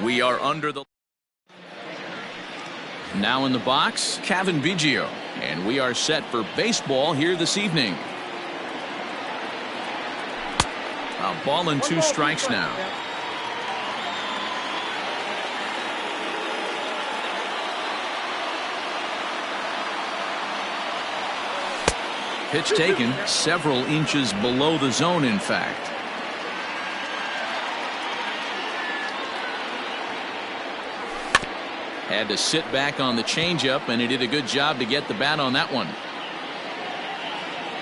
We are under the. Now in the box, Kevin Biggio, and we are set for baseball here this evening. A ball and 2 strikes now. Pitch taken several inches below the zone, in fact. Had to sit back on the changeup, and he did a good job to get the bat on that one.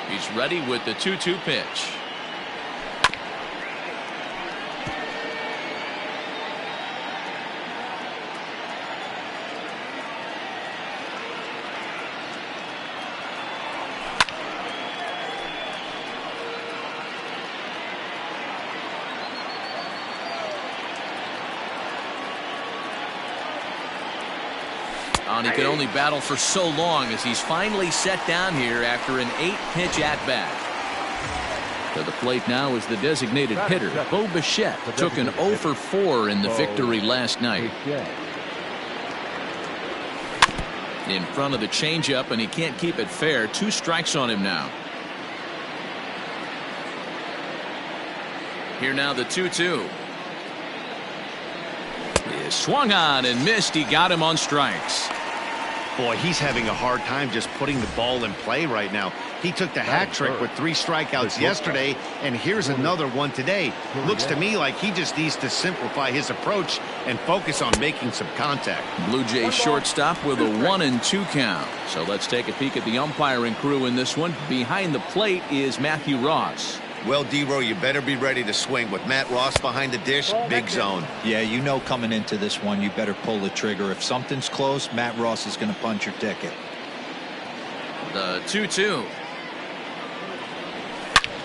He's ready with the 2-2 pitch. And he could only battle for so long as he's finally set down here after an 8-pitch at-bat. To the plate now is the designated hitter, Bo Bichette. Took an 0 for 4 in the victory last night. In front of the changeup, and he can't keep it fair. 2 strikes on him now. Here now the 2-2. He swung on and missed. He got him on strikes. Boy, he's having a hard time just putting the ball in play right now. He took the hat trick with 3 strikeouts yesterday, and here's another one today. Looks to me like he just needs to simplify his approach and focus on making some contact. Blue Jays shortstop with a 1-2 count. So let's take a peek at the umpiring crew in this one. Behind the plate is Matthew Ross. Well, D-Row, you better be ready to swing. With Matt Ross behind the dish, big zone. Yeah, you know coming into this one, you better pull the trigger. If something's close, Matt Ross is going to punch your ticket. The 2-2.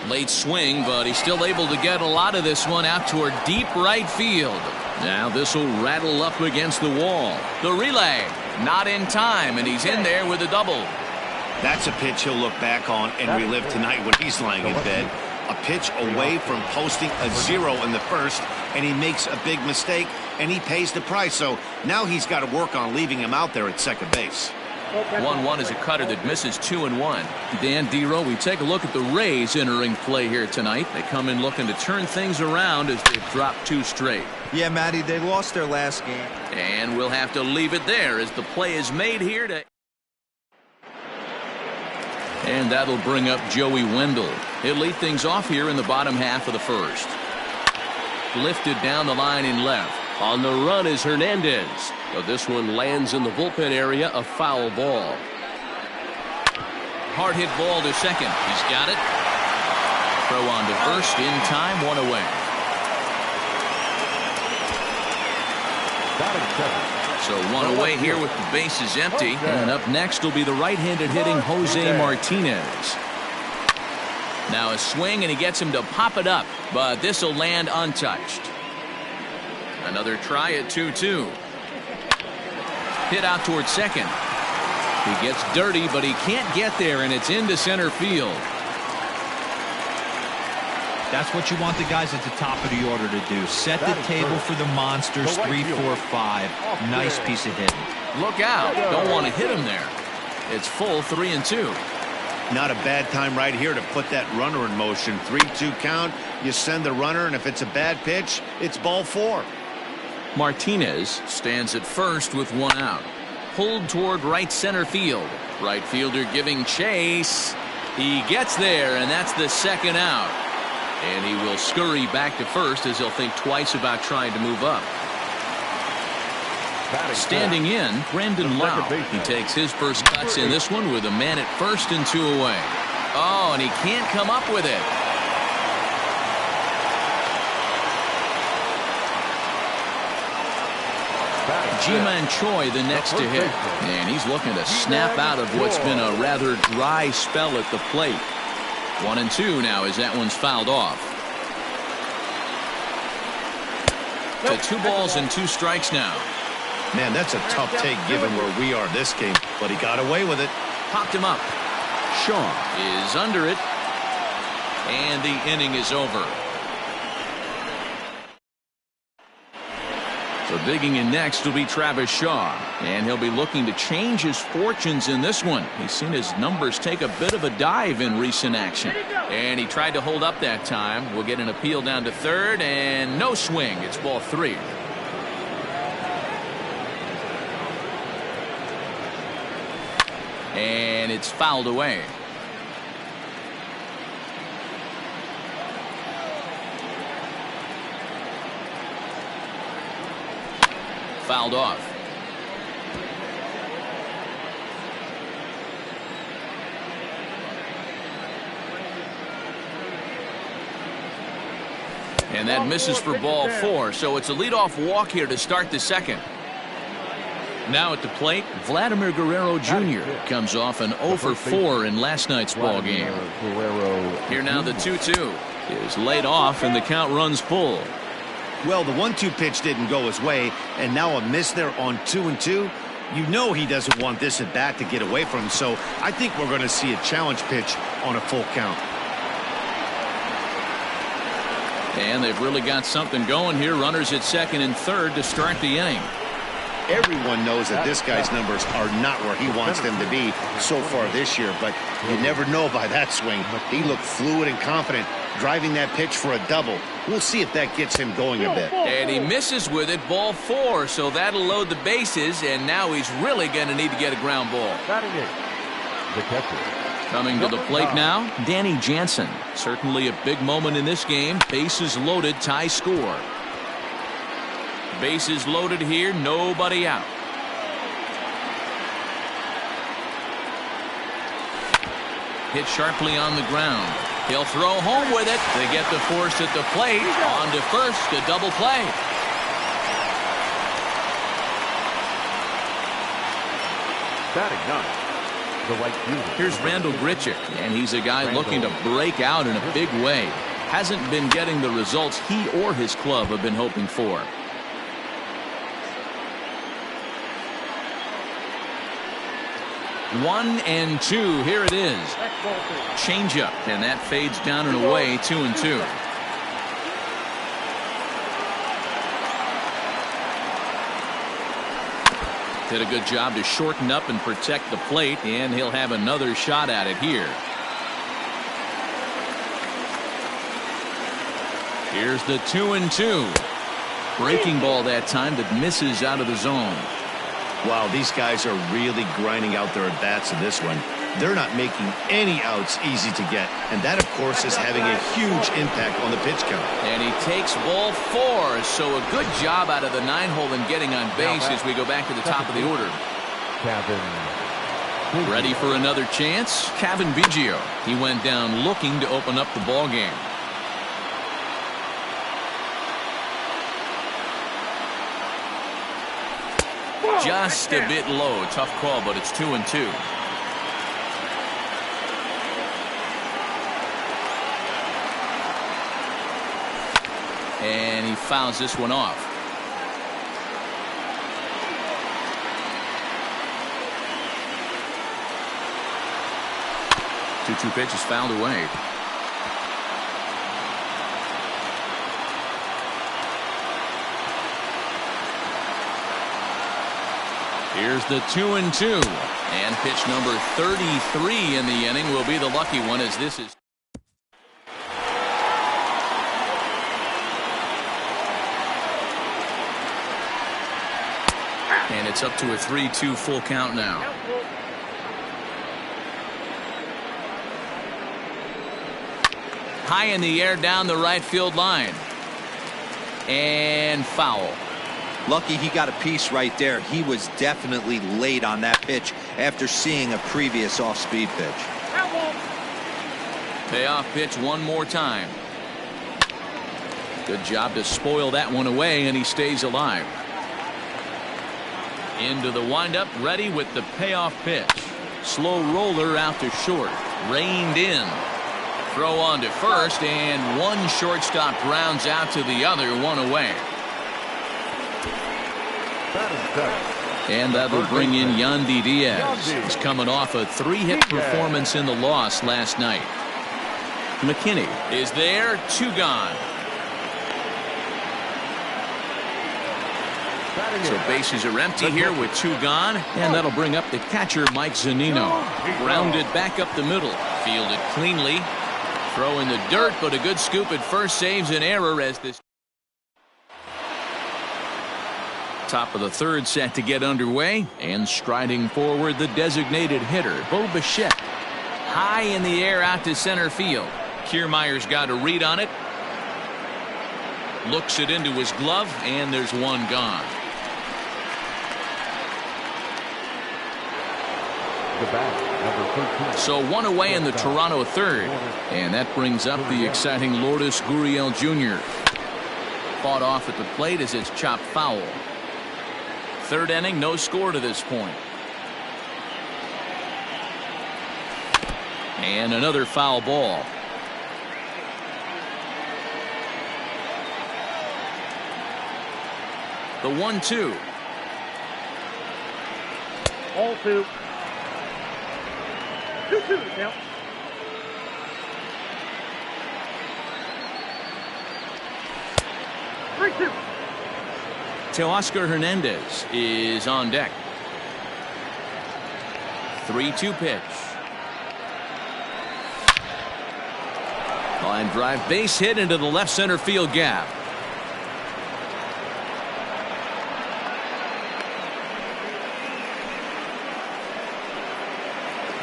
Late swing, but he's still able to get a lot of this one out toward deep right field. Now this will rattle up against the wall. The relay, not in time, and he's in there with a double. That's a pitch he'll look back on and relive tonight when he's lying in bed. A pitch away from posting a 0 in the first, and he makes a big mistake, and he pays the price. So now he's got to work on leaving him out there at second base. 1-1 is a cutter that misses 2-1. Dan, D-Row, we take a look at the Rays entering play here tonight. They come in looking to turn things around as they've dropped 2 straight. Yeah, Matty, they lost their last game. And we'll have to leave it there as the play is made here to. And that'll bring up Joey Wendell. He'll lead things off here in the bottom half of the first. Lifted down the line in left. On the run is Hernandez. But this one lands in the bullpen area, a foul ball. Hard hit ball to second. He's got it. Throw on to first in time, 1 away. So 1 away here with the bases empty. And up next will be the right-handed hitting Jose Martinez. Now a swing, and he gets him to pop it up, but this will land untouched. Another try at 2-2. Hit out towards second. He gets dirty, but he can't get there, and it's into center field. That's what you want the guys at the top of the order to do. Set the table for the monsters. 3, 4, 5. Nice piece of hitting. Look out. Don't want to hit him there. It's full 3-2. Not a bad time right here to put that runner in motion. 3-2 count. You send the runner, and if it's a bad pitch, it's ball 4. Martinez stands at first with 1 out. Pulled toward right center field. Right fielder giving chase. He gets there, and that's the 2nd out. And he will scurry back to first as he'll think twice about trying to move up. Standing in, Brandon Lau. He takes his first cuts in this one with a man at first and 2 away. Oh, and he can't come up with it. Ji-Man Choi the next to hit. And he's looking to snap out of what's been a rather dry spell at the plate. 1-2 now as that one's fouled off. To 2 balls and 2 strikes now. Man, that's a tough take given where we are this game, but he got away with it. Popped him up. Shaw is under it, and the inning is over. So digging in next will be Travis Shaw, and he'll be looking to change his fortunes in this one. He's seen his numbers take a bit of a dive in recent action, and he tried to hold up that time. We'll get an appeal down to third, and no swing. It's ball 3. And it's fouled away. Fouled off. And that misses for ball 4, so it's a leadoff walk here to start the second. Now at the plate, Vladimir Guerrero Jr. comes off an 0 for 4 in last night's ball game. Here now the 2-2 is laid off, and the count runs full. Well, the 1-2 pitch didn't go his way, and now a miss there on 2-2. You know he doesn't want this at bat to get away from him, so I think we're going to see a challenge pitch on a full count. And they've really got something going here. Runners at second and third to start the inning. Everyone knows that this guy's numbers are not where he wants them to be so far this year, but you never know by that swing. He looked fluid and confident, driving that pitch for a double. We'll see if that gets him going a bit. And he misses with it, ball 4, so that'll load the bases, and now he's really going to need to get a ground ball. The catcher. Coming to the plate now, Danny Jansen. Certainly a big moment in this game. Bases loaded, tie score. Bases loaded here, nobody out. Hit sharply on the ground. He'll throw home with it. They get the force at the plate. On to first, a double play. Batting 9, the right fielder. Here's Randall Grichuk, and he's a guy looking to break out in a big way. Hasn't been getting the results he or his club have been hoping for. 1-2. Here it is. Changeup, and that fades down and away. 2-2. Did a good job to shorten up and protect the plate, and he'll have another shot at it here. Here's the 2-2. Breaking ball that time that misses out of the zone. Wow, these guys are really grinding out their at-bats in this one. They're not making any outs easy to get, and that, of course, is having a huge impact on the pitch count. And he takes ball 4, so a good job out of the 9-hole in getting on base as we go back to the top of the order. Ready for another chance? Kevin Biggio. He went down looking to open up the ball game. Just a bit low. Tough call, but it's 2-2. And he fouls this one off. Two pitch is fouled away. Here's the 2-2, and pitch number 33 in the inning will be the lucky one, as this is. And it's up to a 3-2 full count now. High in the air down the right field line. And foul. Lucky he got a piece right there. He was definitely late on that pitch after seeing a previous off-speed pitch. Payoff pitch one more time. Good job to spoil that one away, and he stays alive. Into the windup, ready with the payoff pitch. Slow roller out to short. Reined in. Throw on to first, and one shortstop grounds out to the other, one away. And that will bring in Yandy Diaz. He's coming off a 3-hit performance in the loss last night. McKinney is there, 2 gone. So bases are empty here with 2 gone, and that'll bring up the catcher Mike Zunino. Grounded back up the middle, fielded cleanly. Throw in the dirt, but a good scoop at first saves an error as this top of the 3rd set to get underway, and striding forward the designated hitter Bo Bichette. High in the air out to center field. Kiermaier's got a read on it. Looks it into his glove, and there's 1 gone. The bat, number 13. So 1 away in the Toronto 3rd, and that brings up the exciting Lourdes Gurriel Jr. Fought off at the plate as it's chopped foul. 3rd inning, no score to this point. And another foul ball. The 1-2. 0-2. 2-2 to count. Teoscar Hernandez is on deck. 3-2 pitch. Line drive, base hit into the left center field gap.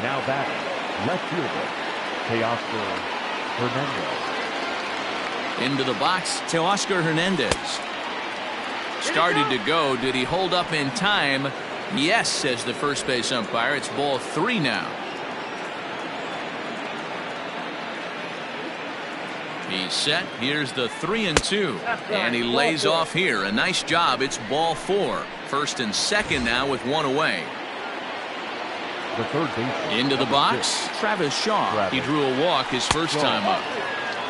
Now back, left fielder, Teoscar Hernandez. Into the box, Teoscar Hernandez. Started to go. Did he hold up in time? Yes, says the first base umpire. It's ball 3 now. He's set. Here's the 3-2. And he lays off here. A nice job. It's ball 4. 1st and 2nd now with 1 away. The 3rd base. Into the box, Travis Shaw. He drew a walk his first time up.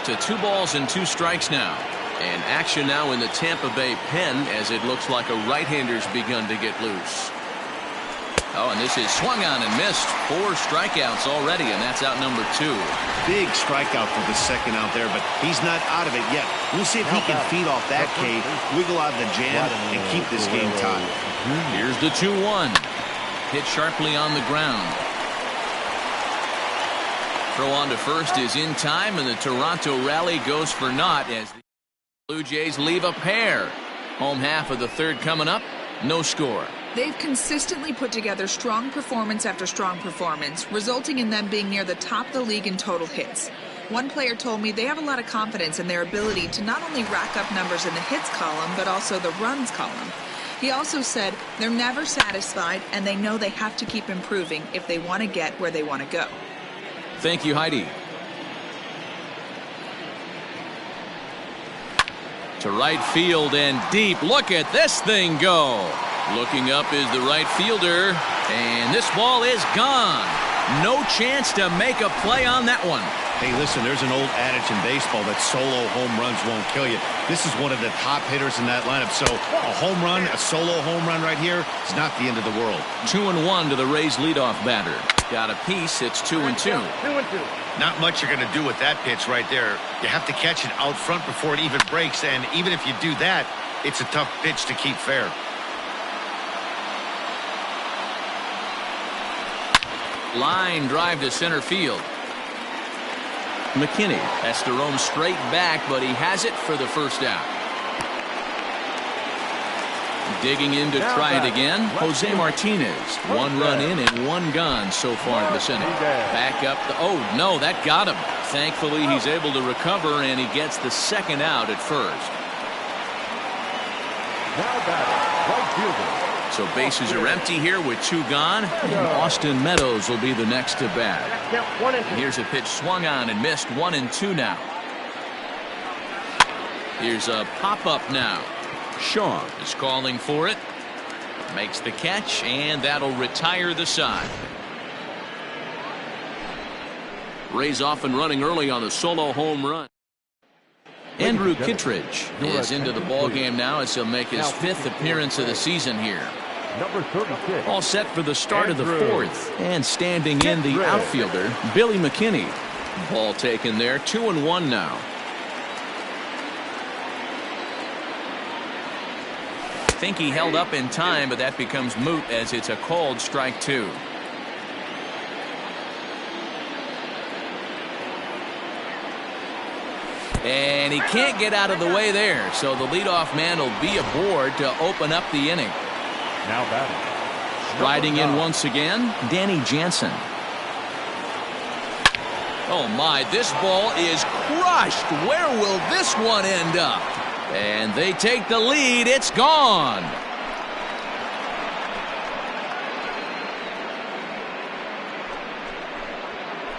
To 2 balls and 2 strikes now. And action now in the Tampa Bay pen as it looks like a right-hander's begun to get loose. Oh, and this is swung on and missed. 4 strikeouts already, and that's out number 2. Big strikeout for the 2nd out there, but he's not out of it yet. We'll see if he can feed off that K, wiggle out of the jam, and keep this game tied. Here's the 2-1. Hit sharply on the ground. Throw on to first is in time, and the Toronto rally goes for naught as the Blue Jays leave a pair. Home half of the 3rd coming up. No score. They've consistently put together strong performance after strong performance, resulting in them being near the top of the league in total hits. One player told me they have a lot of confidence in their ability to not only rack up numbers in the hits column, but also the runs column. He also said they're never satisfied and they know they have to keep improving if they want to get where they want to go. Thank you, Heidi. To right field and deep. Look at this thing go. Looking up is the right fielder, and this ball is gone. No chance to make a play on that one. Hey, listen, there's an old adage in baseball that solo home runs won't kill you. This is one of the top hitters in that lineup. So a home run, a solo home run right here is not the end of the world. 2-1 to the Rays leadoff batter. Got a piece. It's 2-2. 2-2. Not much you're going to do with that pitch right there. You have to catch it out front before it even breaks, and even if you do that, it's a tough pitch to keep fair. Line drive to center field. McKinney has to roam straight back, but he has it for the first out. Digging in to try it again, Jose Martinez. 1 run in and 1 gone so far this inning. Back up the, oh no, that got him. Thankfully he's able to recover and he gets the 2nd out at first. Now batting, right fielder. So bases are empty here with 2 gone, and Austin Meadows will be the next to bat. And here's a pitch swung on and missed. 1-2 now. Here's a pop-up now. Shaw is calling for it. Makes the catch, and that'll retire the side. Rays off and running early on a solo home run. Andrew Kittredge is into the ballgame now as he'll make his 5th appearance of the season here. Number 36. All set for the start of the 4th. And standing in the outfielder, Billy McKinney. Ball taken there. 2-1 now. think he held up in time, but that becomes moot as it's a called strike 2. And he can't get out of the way there, so the leadoff man will be aboard to open up the inning. Now batting. Riding in once again, Danny Jansen. Oh my, this ball is crushed. Where will this one end up? And they take the lead. It's gone.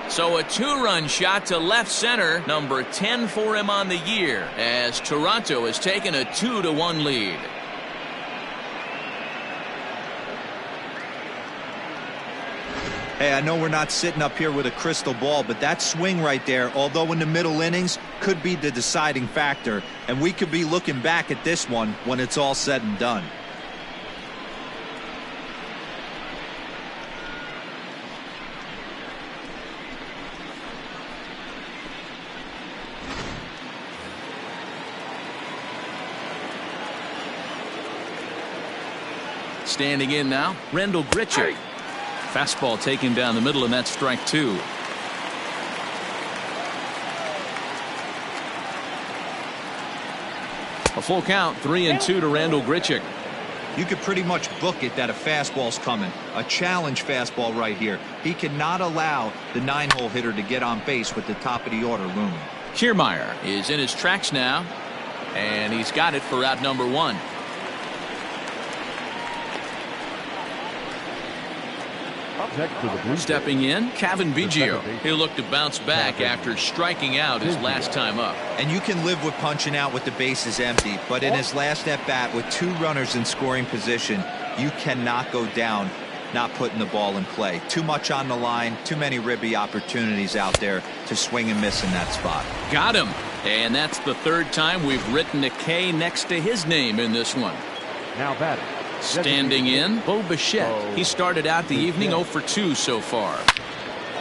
So a 2-run shot to left center, number 10 for him on the year, as Toronto has taken a 2-1 lead. Hey, I know we're not sitting up here with a crystal ball, but that swing right there, although in the middle innings, could be the deciding factor, and we could be looking back at this one when it's all said and done. Standing in now, Rendell Grichuk. Fastball taken down the middle, and that's strike 2. A full count, 3-2 to Rendell Grichuk. You could pretty much book it that a fastball's coming. A challenge fastball right here. He cannot allow the 9-hole hitter to get on base with the top of the order looming. Kiermaier is in his tracks now, and he's got it for out number 1. Next to the Blue Stepping in, Kevin Biggio. He'll look to bounce back after striking out his last time up. And you can live with punching out with the bases empty, but in his last at-bat with 2 runners in scoring position, you cannot go down not putting the ball in play. Too much on the line, too many ribby opportunities out there to swing and miss in that spot. Got him. And that's the 3rd time we've written a K next to his name in this one. Now batting. Standing in, Bo Bichette. He started out the evening 0 for 2 so far.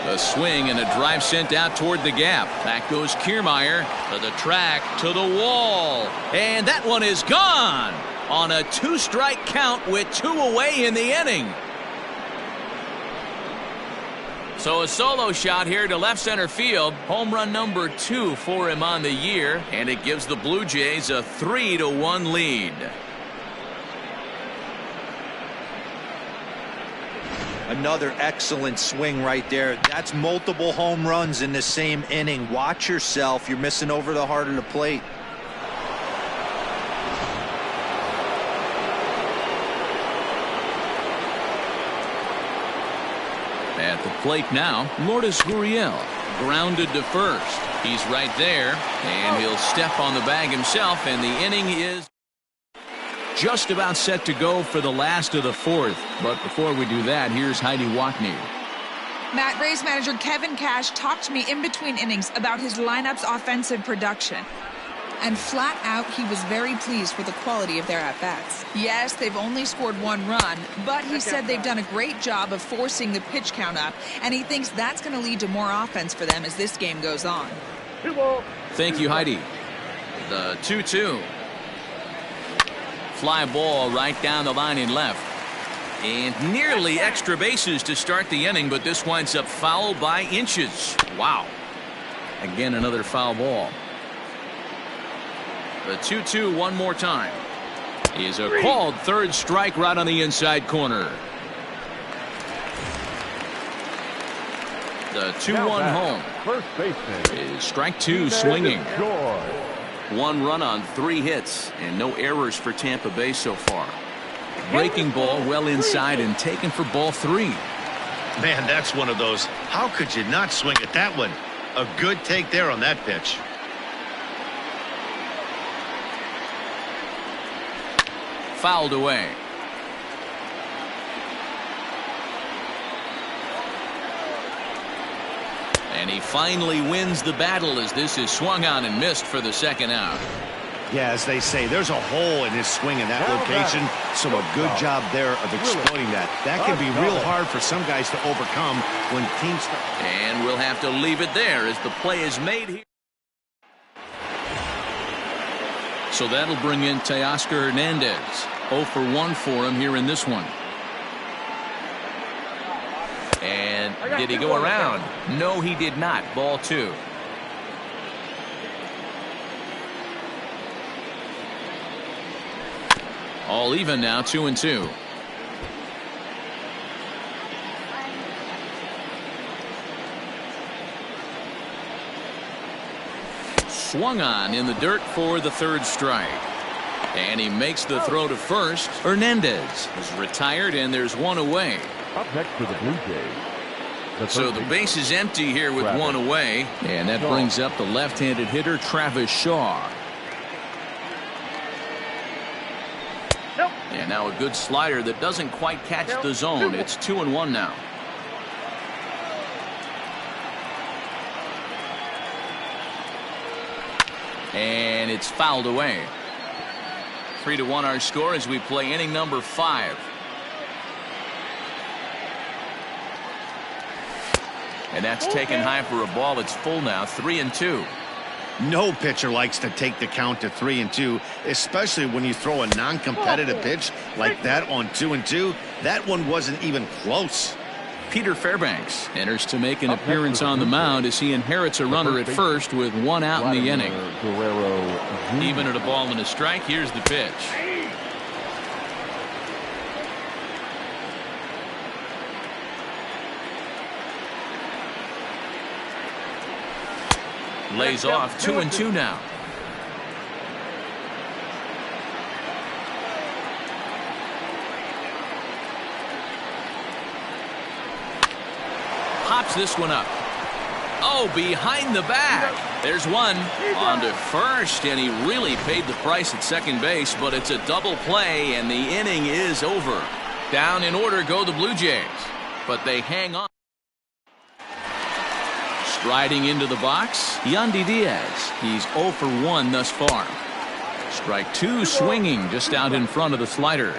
A swing and a drive sent out toward the gap. Back goes Kiermaier to the track, to the wall. And that one is gone on a 2-strike count with 2 away in the inning. So a solo shot here to left center field. Home run number 2 for him on the year. And it gives the Blue Jays a 3-1 lead. Another excellent swing right there. That's multiple home runs in the same inning. Watch yourself. You're missing over the heart of the plate. At the plate now, Lourdes Gurriel. Grounded to first. He's right there, and he'll step on the bag himself, and the inning is just about set to go for the last of the 4th. But before we do that, here's Heidi Watney. Matt, Rays manager Kevin Cash talked to me in between innings about his lineup's offensive production. And flat out, he was very pleased with the quality of their at-bats. Yes, they've only scored 1 run, but he said they've done a great job of forcing the pitch count up, and he thinks that's going to lead to more offense for them as this game goes on. Thank you, Heidi. The 2-2. Fly ball right down the line in left. And nearly extra bases to start the inning, but this winds up foul by inches. Wow. Again, another foul ball. The 2-2 one more time. Is a called 3rd strike right on the inside corner. The 2-1 home. First baseman Is strike 2 swinging. Joy. 1 run on 3 hits and no errors for Tampa Bay so far. Breaking ball well inside and taken for ball 3. Man, that's one of those. How could you not swing at that one? A good take there on that pitch. Fouled away. And he finally wins the battle as this is swung on and missed for the 2nd out. Yeah, as they say, there's a hole in his swing in that location, so a good job there of exploiting that. That can be real hard for some guys to overcome when teams start. And we'll have to leave it there as the play is made here. So that'll bring in Teoscar Hernandez. 0 for 1 for him here in this one. And did he go around? No, he did not. Ball 2. All even now, 2-2. Swung on in the dirt for the 3rd strike. And he makes the throw to first. Hernandez is retired, and there's 1 away. Up next for the Blue Jays. So the base is empty here with 1 away. And that brings up the left-handed hitter, Travis Shaw. And now a good slider that doesn't quite catch the zone. It's 2-1 now. And it's fouled away. 3-1 our score as we play inning number 5. And that's taken high for a ball. It's full now, 3-2. No pitcher likes to take the count to 3-2, especially when you throw a non-competitive pitch like that on 2-2. That one wasn't even close. Peter Fairbanks enters to make an appearance on the mound as he inherits a runner at first with 1 out in the inning. Even at a ball and a strike, here's the pitch. Lays off, 2-2 now. Pops this one up. Oh, behind the back. There's one on to first, and he really paid the price at second base, but it's a double play, and the inning is over. Down in order go the Blue Jays, but they hang on. Striding into the box, Yandy Diaz. He's 0 for 1 thus far. Strike 2, swinging just out in front of the slider.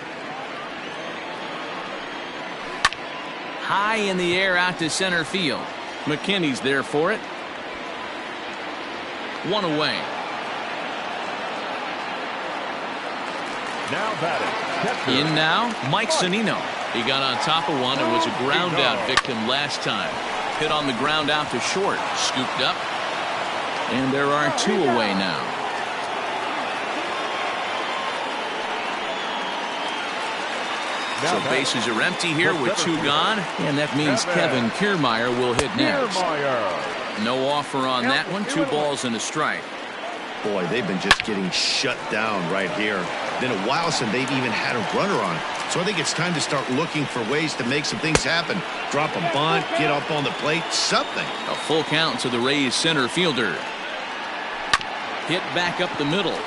High in the air out to center field. McKinney's there for it. 1 away. Now batting. In now, Mike Zunino. He got on top of one and was a ground out victim last time. Hit on the ground out to short. Scooped up. And there are 2 away now. So bases are empty here with 2 gone. And that means Kevin Kiermaier will hit next. No offer on that one. 2 balls and a strike. Boy, they've been just getting shut down right here. Been a while since they've even had a runner on. So I think it's time to start looking for ways to make some things happen. Drop a bunt, get up on the plate, something. A full count to the Rays center fielder. Hit back up the middle.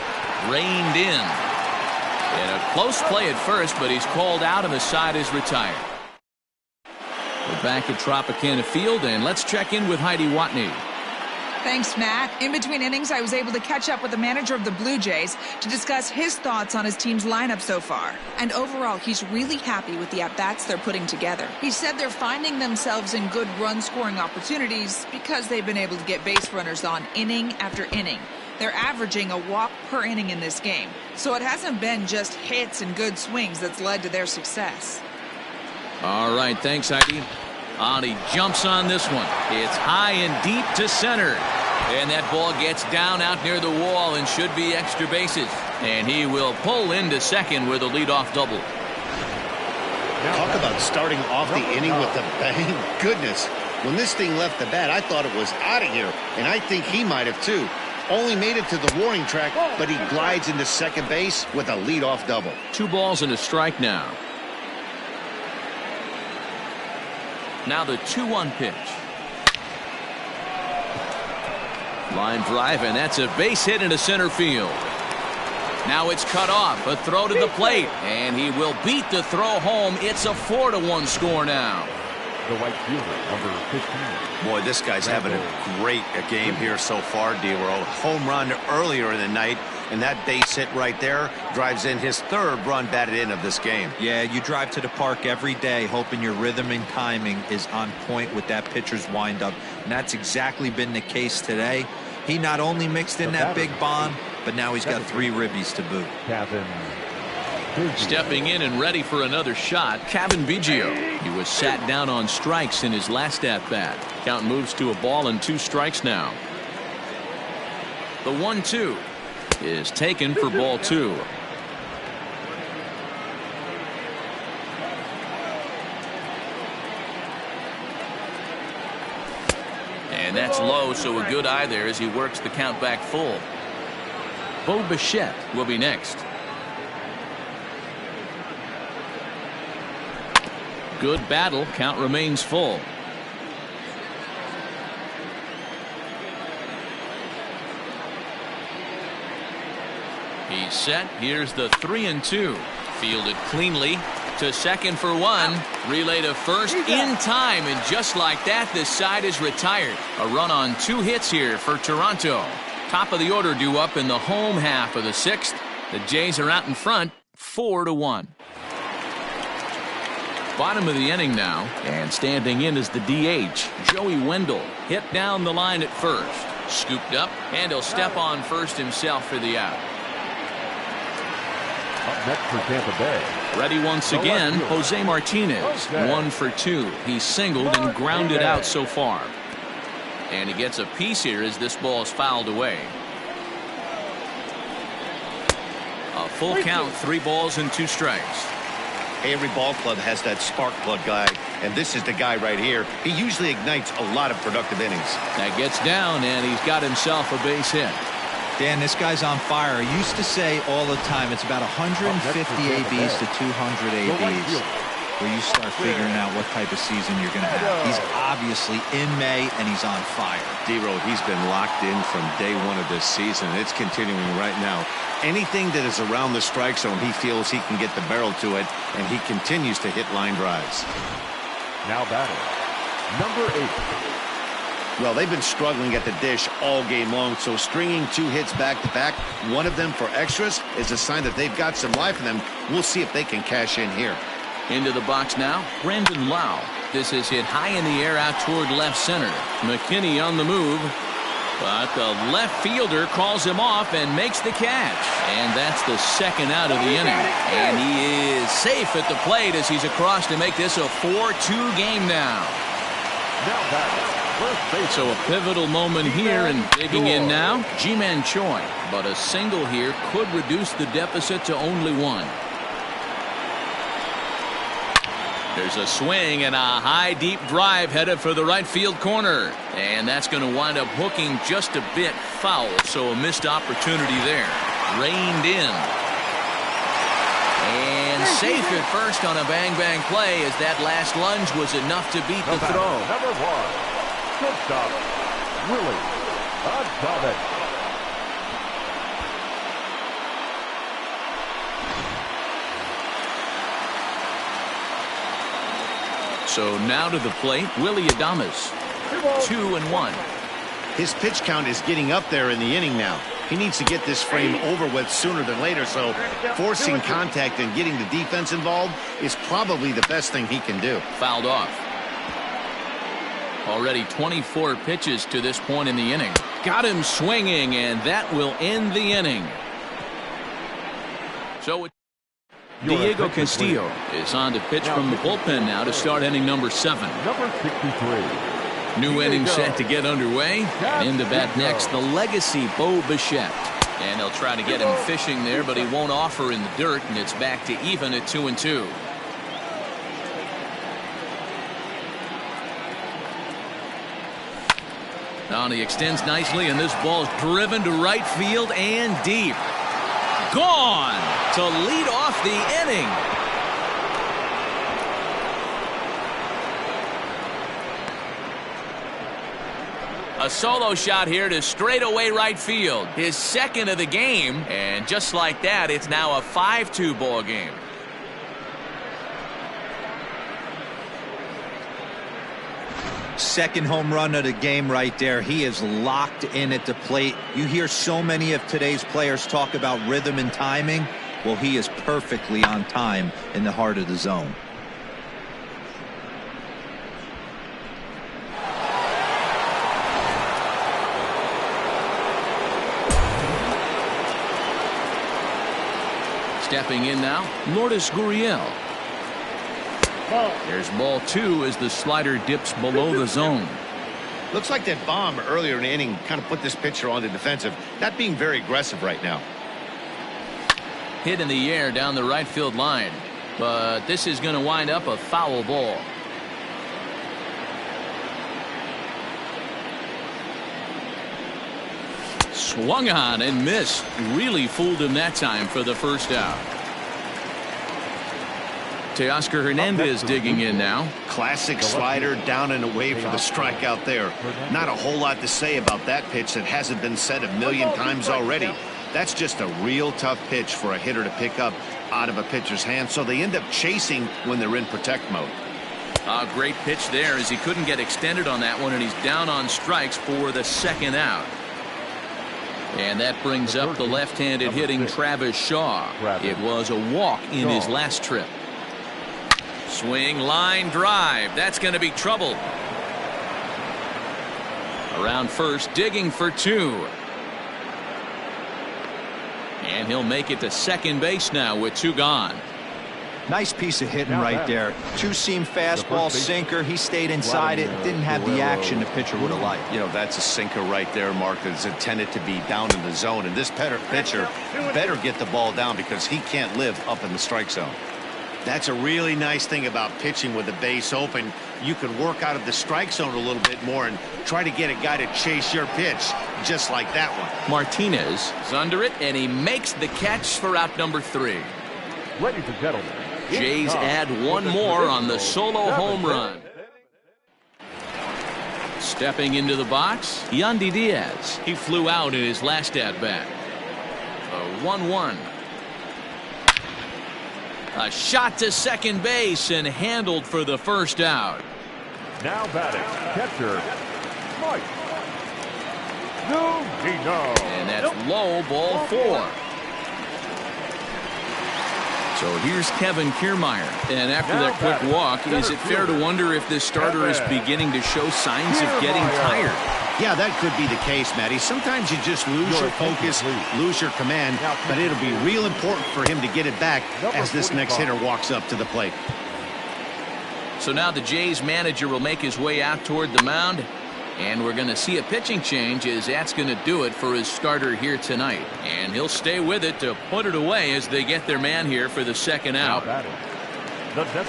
Reined in. And a close play at first, but he's called out and the side is retired. We're back at Tropicana Field, and let's check in with Heidi Watney. Thanks, Matt. In between innings, I was able to catch up with the manager of the Blue Jays to discuss his thoughts on his team's lineup so far. And overall, he's really happy with the at-bats they're putting together. He said they're finding themselves in good run-scoring opportunities because they've been able to get base runners on inning after inning. They're averaging a walk per inning in this game. So it hasn't been just hits and good swings that's led to their success. All right, thanks, Heidi. He jumps on this one. It's high and deep to center. And that ball gets down out near the wall and should be extra bases. And he will pull into second with a leadoff double. Talk about starting off the inning with a bang. Goodness, when this thing left the bat, I thought it was out of here. And I think he might have too. Only made it to the warning track, but he glides into second base with a leadoff double. 2 balls and a strike now. Now the 2-1 pitch. Line drive, and that's a base hit into center field. Now it's cut off. A throw to the plate, and he will beat the throw home. It's a 4-1 score now. The right fielder, number 15. Boy, this guy's having a great game here so far, D-Roll. Home run earlier in the night, and that base hit right there drives in his 3rd run batted in of this game. Yeah, you drive to the park every day hoping your rhythm and timing is on point with that pitcher's windup, and that's exactly been the case today. He not only mixed in that big bomb, but now he's got 3 ribbies to boot. Kevin Stepping in and ready for another shot, Kevin Biggio. He was sat down on strikes in his last at-bat. Count moves to a ball and 2 strikes now. The 1-2 is taken for ball 2. And that's low, so a good eye there as he works the count back full. Bo Bichette will be next. Good battle. Count remains full. He's set. Here's the 3-2. Fielded cleanly to second for 1. Relay to first in time, and just like that, this side is retired. A run on 2 hits here for Toronto. Top of the order due up in the home half of the 6th. The Jays are out in front, 4-1. Bottom of the inning now, and standing in is the DH, Joey Wendell. Hit down the line at first. Scooped up, and he'll step on first himself for the out. Up next for Tampa Bay. Ready once again, Jose Martinez. 1 for 2. He's singled and grounded out so far. And he gets a piece here as this ball is fouled away. A full count, 3 balls and 2 strikes. Every ball club has that spark plug guy, and this is the guy right here. He usually ignites a lot of productive innings. That gets down, and he's got himself a base hit. Dan, this guy's on fire. I used to say all the time it's about 150 ABs to 200 ABs where you start figuring out what type of season you're going to have. He's obviously in May, and he's on fire. D-Row, he's been locked in from day 1 of this season. It's continuing right now. Anything that is around the strike zone, he feels he can get the barrel to it, and he continues to hit line drives. Now batting, number 8. Well, they've been struggling at the dish all game long, so stringing 2 hits back-to-back, one of them for extras, is a sign that they've got some life in them. We'll see if they can cash in here. Into the box now, Brandon Lau. This is hit high in the air out toward left center. McKinney on the move, but the left fielder calls him off and makes the catch. And that's the 2nd out of the inning. And he is safe at the plate as he's across to make this a 4-2 game now. Now batting, so a pivotal moment here, and digging in now, Ji-Man Choi. But a single here could reduce the deficit to only 1. There's a swing and a high deep drive headed for the right field corner, and that's going to wind up hooking just a bit foul, so a missed opportunity there. Reined in and safe at first on a bang play, as that last lunge was enough to beat the throw. Number 1, shortstop, Willie Adames. So now to the plate, Willie Adames. 2-1. His pitch count is getting up there in the inning now. He needs to get this frame over with sooner than later, so forcing contact and getting the defense involved is probably the best thing he can do. Fouled off. Already 24 pitches to this point in the inning. Got him swinging, and that will end the inning. So Diego Castillo is on to pitch from the bullpen now to start inning number 7. Number 63. New inning set to get underway. And in the bat next, the legacy Bo Bichette. And they'll try to get him fishing there, but he won't offer in the dirt, and it's back to even at 2-2. Now he extends nicely, and this ball's driven to right field and deep. Gone to lead off the inning. A solo shot here to straightaway right field. His 2nd of the game, and just like that, it's now a 5-2 ball game. Second home run of the game right there. He is locked in at the plate. You hear so many of today's players talk about rhythm and timing. Well, he is perfectly on time in the heart of the zone. Stepping in now, Lourdes Gurriel. There's ball 2 as the slider dips below the zone. Looks like that bomb earlier in the inning kind of put this pitcher on the defensive. Not being very aggressive right now. Hit in the air down the right field line. But this is going to wind up a foul ball. Swung on and missed. Really fooled him that time for the first out. Teoscar Hernandez digging in now. Classic slider down and away for the strikeout there. Not a whole lot to say about that pitch that hasn't been said a million times already. That's just a real tough pitch for a hitter to pick up out of a pitcher's hand, so they end up chasing when they're in protect mode. A great pitch there as he couldn't get extended on that one, and he's down on strikes for the second out. And that brings up the left-handed hitting Travis Shaw. It was a walk in his last trip. Swing, line drive. That's going to be trouble. Around first, digging for 2. And he'll make it to second base now with 2 gone. Nice piece of hitting right there. Two-seam fastball, sinker. He stayed inside it. Didn't have the action the pitcher would have liked. You know, that's a sinker right there, Mark, that's intended to be down in the zone. And this pitcher better get the ball down because he can't live up in the strike zone. That's a really nice thing about pitching with the base open. You can work out of the strike zone a little bit more and try to get a guy to chase your pitch just like that one. Martinez is under it, and he makes the catch for out number 3. Ladies and gentlemen, Jays add 1 more on the solo home run. Stepping into the box, Yandy Diaz. He flew out in his last at-bat. A 1-1. A shot to second base and handled for the first out. now batting, catcher, Mike Zunino. And that's low, ball 4. So here's Kevin Kiermaier. And after that quick walk, is it fair to wonder if this starter is beginning to show signs of getting tired? Yeah, that could be the case, Matty. Sometimes you just lose your focus, lose your command, but it'll be real important for him to get it back as this next hitter walks up to the plate. So now the Jays manager will make his way out toward the mound, and we're going to see a pitching change as that's going to do it for his starter here tonight. And he'll stay with it to put it away as they get their man here for the second out.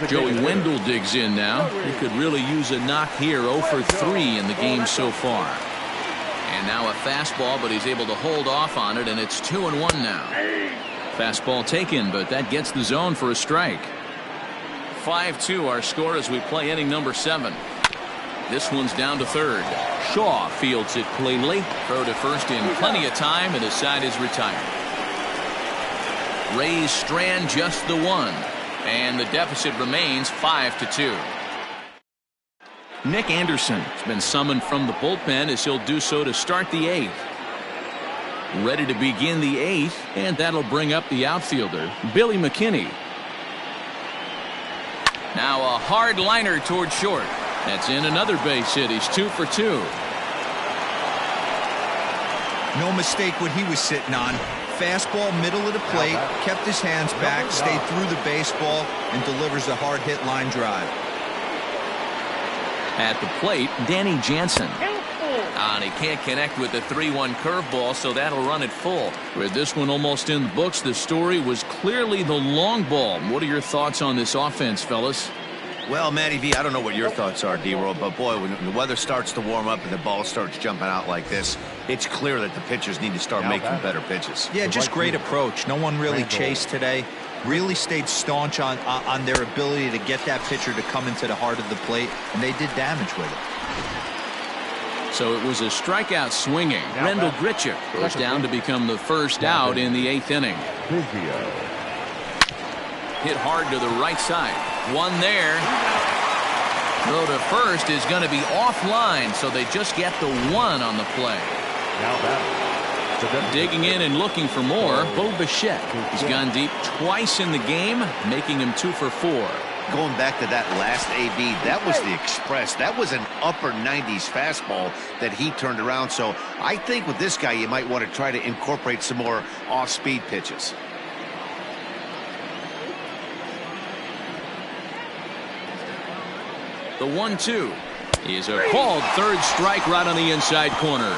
Joey Wendell digs in now. He could really use a knock here. 0 for 3 in the game so far. And now a fastball, but he's able to hold off on it, and it's 2-1 now. Fastball taken, but that gets the zone for a strike. 5-2 our score as we play inning number 7. This one's down to third. Shaw fields it cleanly. Throw to first in plenty of time, and his side is retired. Rays strand just the 1. And the deficit remains 5-2. Nick Anderson has been summoned from the bullpen as he'll do so to start the 8th. Ready to begin the 8th, and that'll bring up the outfielder, Billy McKinney. Now a hard liner toward short. That's in another base hit. He's 2 for 2. No mistake what he was sitting on. Fastball middle of the plate, kept his hands back, stayed through the baseball, and delivers a hard hit line drive. At the plate, Danny Jansen. And he can't connect with the 3-1 curveball, so that'll run it full. With this one almost in the books, the story was clearly the long ball. What are your thoughts on this offense, fellas? Well, Matty V, I don't know what your thoughts are, D-Roll, but boy, when the weather starts to warm up and the ball starts jumping out like this, it's clear that the pitchers need to start making better pitches. Yeah, just great approach. No one really chased today. Really stayed staunch on their ability to get that pitcher to come into the heart of the plate, and they did damage with it. So it was a strikeout swinging. Rendell Grichuk goes down to become the first out in the 8th inning. Hit hard to the right side. One there. Throw to first is going to be offline, so they just get the 1 on the play. Digging in and looking for more, Bo Bichette. He's gone deep twice in the game, making him 2 for 4. Going back to that last AB, that was the express. That was an upper 90s fastball that he turned around. So I think with this guy, you might want to try to incorporate some more off-speed pitches. The 1-2 is a called third strike right on the inside corner.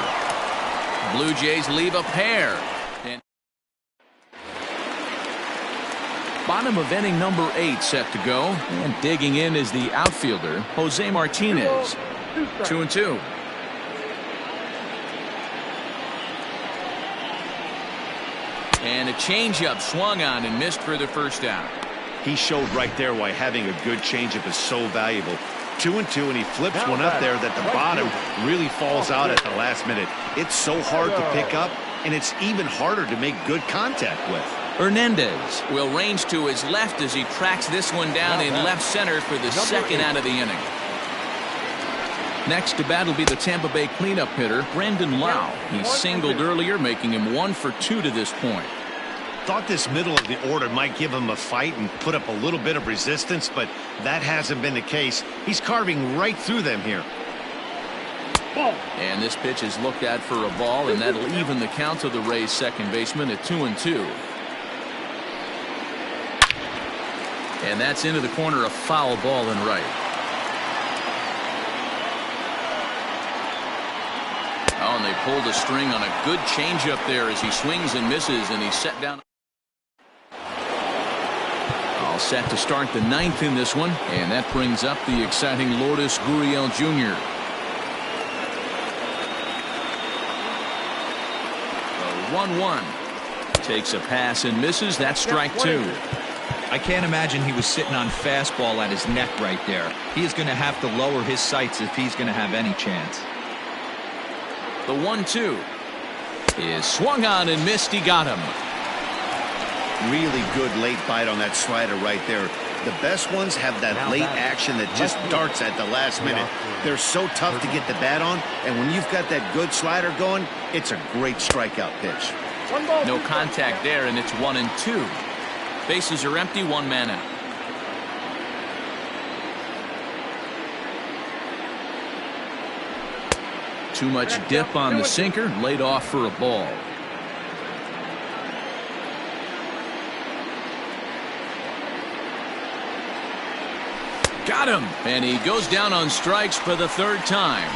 Blue Jays leave a pair. And bottom of inning number 8 set to go. And digging in is the outfielder, Jose Martinez. 2-2. And a changeup swung on and missed for the first out. He showed right there why having a good changeup is so valuable. 2-2, and he flips one up there that the bottom really falls out at the last minute. It's so hard to pick up, and it's even harder to make good contact with. Hernandez will range to his left as he tracks this one down in left center for the second out of the inning. Next to bat will be the Tampa Bay cleanup hitter, Brandon Lau. He singled earlier, making him 1 for 2 to this point. Thought this middle of the order might give him a fight and put up a little bit of resistance, but that hasn't been the case. He's carving right through them here. And this pitch is looked at for a ball, and that'll even the count to the Rays second baseman at 2-2. And that's into the corner, a foul ball and right. Oh, and they pulled a string on a good changeup there as he swings and misses, and he's set down. All set to start the 9th in this one, and that brings up the exciting Lourdes Gurriel Jr. The 1-1 takes a pass and misses. That's strike 2. I can't imagine he was sitting on fastball at his neck right there. He is going to have to lower his sights if he's going to have any chance. The 1-2 is swung on and missed. He got him. Really good late bite on that slider right there. The best ones have that late action that just darts at the last minute. They're so tough to get the bat on, and when you've got that good slider going, it's a great strikeout pitch. No contact there, and it's 1-2. Bases are empty, 1 man out. Too much dip on the sinker, laid off for a ball. Got him, and he goes down on strikes for the 3rd time.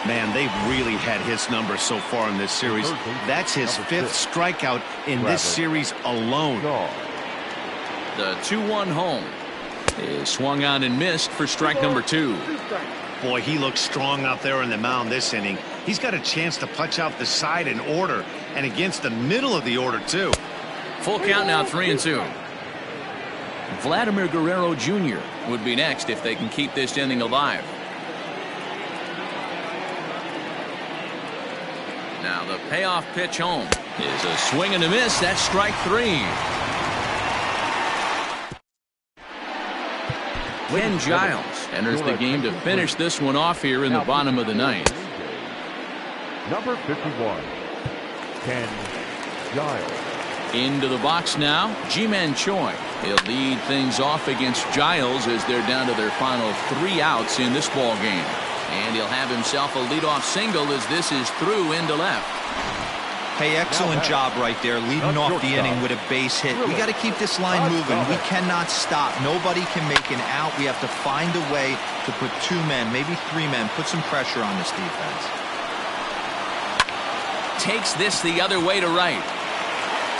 Man, they've really had his number so far in this series. That's his 5th strikeout in this series alone. The 2-1 home is swung on and missed for strike number 2. Boy, he looks strong out there on the mound this inning. He's got a chance to punch out the side in order, and against the middle of the order, too. Full count now, 3-2. Vladimir Guerrero Jr. would be next if they can keep this inning alive. Now the payoff pitch home is a swing and a miss. That's strike 3. Ken Giles enters the game to finish this one off here in the bottom of the 9th. Number 51, Ken Giles. Into the box now, Ji-Man Choi. He'll lead things off against Giles as they're down to their final 3 outs in this ball game. And he'll have himself a leadoff single as this is through into left. Hey, excellent job right there, leading off the inning with a base hit. We got to keep this line moving. We cannot stop. Nobody can make an out. We have to find a way to put 2 men, maybe 3 men, put some pressure on this defense. Takes this the other way to right.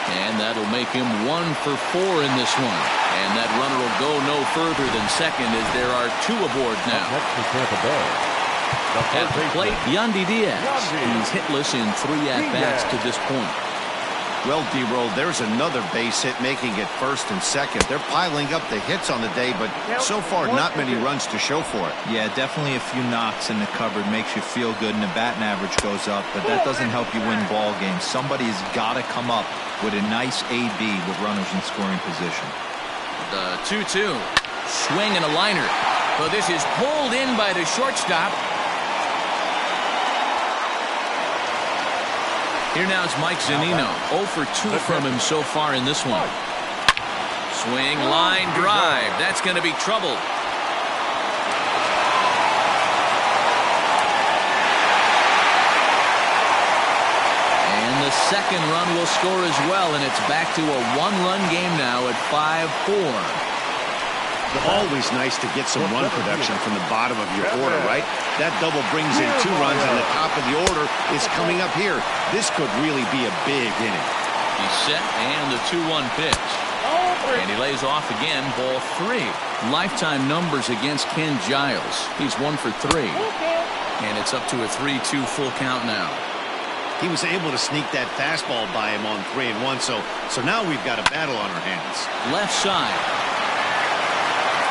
And that'll make him 1 for 4 in this one. And that runner will go no further than second as there are 2 aboard now. Next to Tampa Bay. At the plate, Yandy Diaz. He's hitless in 3 at-bats to this point. Well, D-Roll, there's another base hit making it first and second. They're piling up the hits on the day, but so far not many runs to show for it. Yeah, definitely a few knocks in the cupboard makes you feel good, and the batting average goes up, but that doesn't help you win ball games. Somebody's got to come up with a nice AB with runners in scoring position. The 2-2. Swing and a liner. So this is pulled in by the shortstop. Here now is Mike Zunino. 0 for 2 from him so far in this one. Swing, line, drive. That's going to be trouble. And the second run will score as well, and it's back to a 1-run game now at 5-4. Always nice to get some run production from the bottom of your order, right? That double brings in 2 runs, and the top of the order is coming up here. This could really be a big inning. He's set, and the 2-1 pitch. And he lays off again, ball 3. Lifetime numbers against Ken Giles. He's 1 for 3. And it's up to a 3-2 full count now. He was able to sneak that fastball by him on 3-1, so now we've got a battle on our hands. Left side.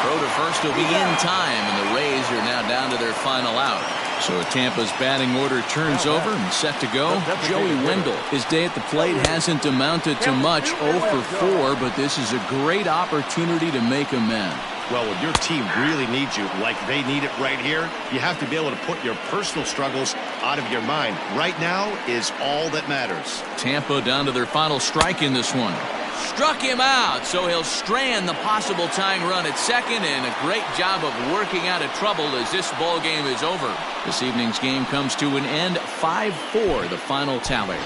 Throw to first will be in time, and the Rays are now down to their final out. So Tampa's batting order turns over and set to go. Joey Wendell. His day at the plate hasn't amounted to much, 0 for 4, but this is a great opportunity to make amends. Well, when your team really needs you, like they need it right here, you have to be able to put your personal struggles out of your mind. Right now is all that matters. Tampa down to their final strike in this one. Struck him out, so he'll strand the possible tying run at second, and a great job of working out of trouble as this ball game is over. This evening's game comes to an end, 5-4, the final tally.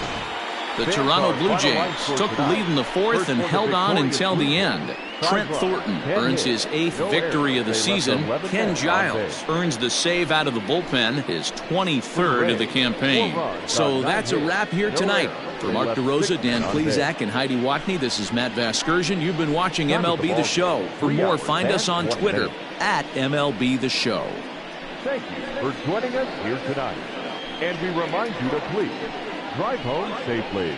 The Toronto Blue Jays took the lead in the 4th and held on until the end. Trent Thornton earns his 8th victory of the season. Ken Giles earns the save out of the bullpen, his 23rd of the campaign. So that's a wrap here tonight. For Mark DeRosa, Dan Plesac, and Heidi Watney, this is Matt Vasgersian. You've been watching MLB The Show. For more, find us on Twitter at MLB The Show. Thank you for joining us here tonight. And we remind you to please drive home safely.